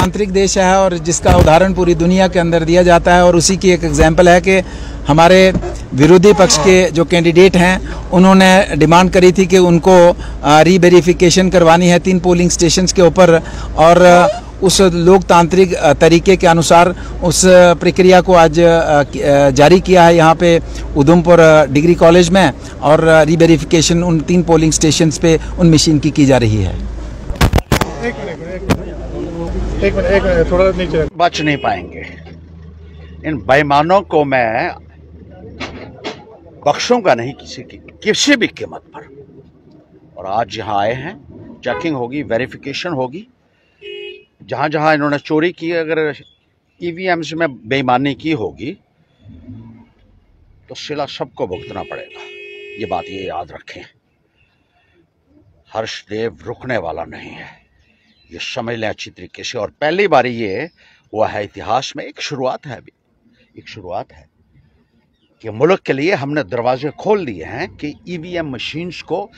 लोकतांत्रिक देश है और जिसका उदाहरण पूरी दुनिया के अंदर दिया जाता है, और उसी की एक एग्जाम्पल है कि हमारे विरोधी पक्ष के जो कैंडिडेट हैं उन्होंने डिमांड करी थी कि उनको रीवेरिफिकेशन करवानी है 3 पोलिंग स्टेशंस के ऊपर, और उस लोकतांत्रिक तरीके के अनुसार उस प्रक्रिया को आज जारी किया है यहाँ पे उधमपुर डिग्री कॉलेज में, और रीवेरिफिकेशन उन 3 पोलिंग स्टेशंस पे उन मशीन की जा रही है। एक मिनट थोड़ा नीचे। बच नहीं पाएंगे। इन बेईमानों को मैं बख्शूंगा नहीं किसी भी कीमत पर। और आज यहाँ आए हैं, चेकिंग होगी, वेरिफिकेशन होगी। जहाँ जहाँ इन्होंने चोरी की, अगर ईवीएम्स में बेईमानी की होगी तो सिला सबको भुगतना पड़ेगा। ये बात ये याद रखें। हर्षदेव रुकने वाला नहीं है, ये समझ लें अच्छी तरीके से। और पहली बारी ये हुआ है इतिहास में, एक शुरुआत है अभी, एक शुरुआत है कि मुल्क के लिए हमने दरवाजे खोल दिए हैं कि ईवीएम मशीन्स को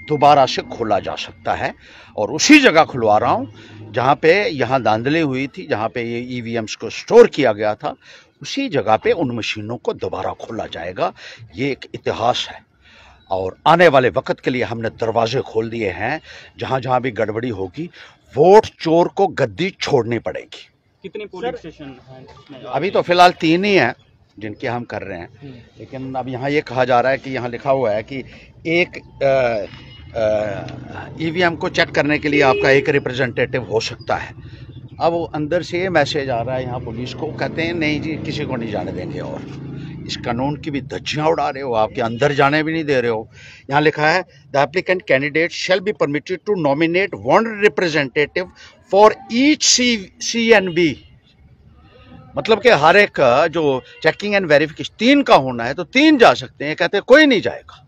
दोबारा से खोला जा सकता है। और उसी जगह खुलवा रहा हूँ जहाँ पे यहाँ धांधली हुई थी, जहाँ पे ये ईवीएम्स को स्टोर किया गया था, उसी जगह पे उन मशीनों को दोबारा खोला जाएगा। ये एक इतिहास है और आने वाले वक्त के लिए हमने दरवाजे खोल दिए हैं। जहाँ जहाँ भी गड़बड़ी होगी, वोट चोर को गद्दी छोड़नी पड़ेगी। कितने पोलिंग स्टेशन हैं? अभी तो फिलहाल 3 ही हैं जिनके हम कर रहे हैं, लेकिन अब यहाँ ये कहा जा रहा है कि यहाँ लिखा हुआ है कि एक ईवीएम को चेक करने के लिए आपका एक रिप्रेजेंटेटिव हो सकता है। अब वो अंदर से ये मैसेज आ रहा है यहाँ पुलिस को, कहते हैं नहीं जी किसी को नहीं जाने देंगे। और इस कानून की भी धज्जियाँ उड़ा रहे हो, आपके अंदर जाने भी नहीं दे रहे हो। यहाँ लिखा है the applicant candidate shall be permitted to nominate 1 representative for each CNB। मतलब कि हर एक जो चेकिंग एंड वेरिफिकेशन 3 का होना है तो 3 जा सकते हैं, कहते हैं कोई नहीं जाएगा।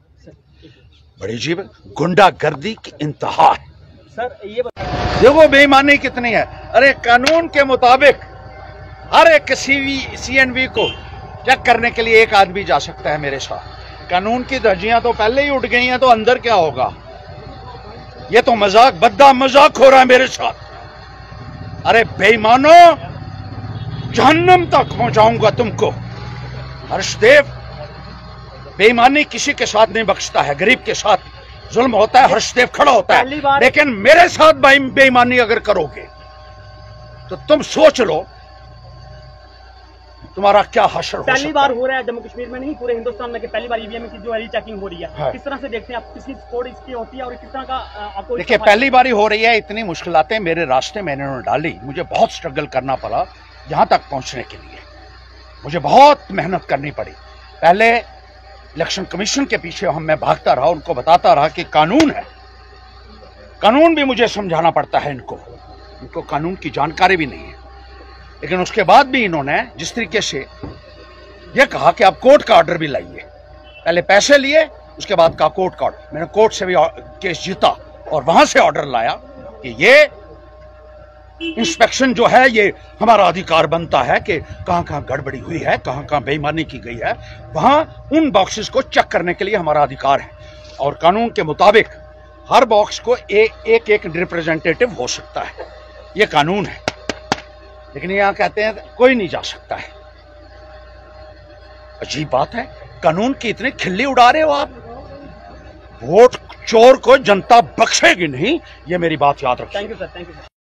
बड़ी अजीब गुंडागर्दी की इंतहा है। सर ये देखो बेईमानी कितनी है। अरे कानून के मुताबिक हर एक CNB को चेक करने के लिए एक आदमी जा सकता है मेरे साथ। कानून की धज्जियां तो पहले ही उठ गई हैं, तो अंदर क्या होगा? ये तो मजाक, बद्दा मजाक हो रहा है मेरे साथ। अरे बेईमानों, जहन्नम तक पहुंचाऊंगा तुमको। हर्षदेव बेईमानी किसी के साथ नहीं बख्शता है, गरीब के साथ जुल्म होता है, हर्षदेव खड़ा होता है। लेकिन मेरे साथ बेईमानी अगर करोगे तो तुम सोच लो तुम्हारा क्या हश्र हो सकता है। पहली बार हो रहा है जम्मू कश्मीर में, नहीं पूरे हिंदुस्तान में, कि पहली बार ईवीएम की जो चेकिंग हो रही है। हाँ। किस तरह से देखते हैं आप, किसकी सपोर्ट इसकी होती है और किस तरह का आपको? देखिए पहली बारी हो रही है, इतनी मुश्किलातें मेरे रास्ते में इन्होंने डाली, मुझे बहुत स्ट्रगल करना पड़ा यहाँ तक पहुँचने के लिए। मुझे बहुत मेहनत करनी पड़ी। पहले इलेक्शन कमीशन के पीछे मैं भागता रहा, उनको बताता रहा कि कानून है, कानून भी मुझे समझाना पड़ता है। इनको कानून की जानकारी भी नहीं है। लेकिन उसके बाद भी इन्होंने जिस तरीके से ये कहा कि आप कोर्ट का ऑर्डर भी लाइए, पहले पैसे लिए, उसके बाद कहा कोर्ट का ऑर्डर। मैंने कोर्ट से भी केस जीता और वहां से ऑर्डर लाया कि ये इंस्पेक्शन जो है ये हमारा अधिकार बनता है कि कहां कहां गड़बड़ी हुई है, कहां कहां बेईमानी की गई है, वहां उन बॉक्सेस को चेक करने के लिए हमारा अधिकार है। और कानून के मुताबिक हर बॉक्स को एक रिप्रेजेंटेटिव हो सकता है, ये कानून है। लेकिन यहां कहते हैं कोई नहीं जा सकता है। अजीब बात है, कानून की इतनी खिल्ली उड़ा रहे हो आप। वोट चोर को जनता बख्शेगी नहीं, ये मेरी बात याद रखिए। Thank you sir, thank you.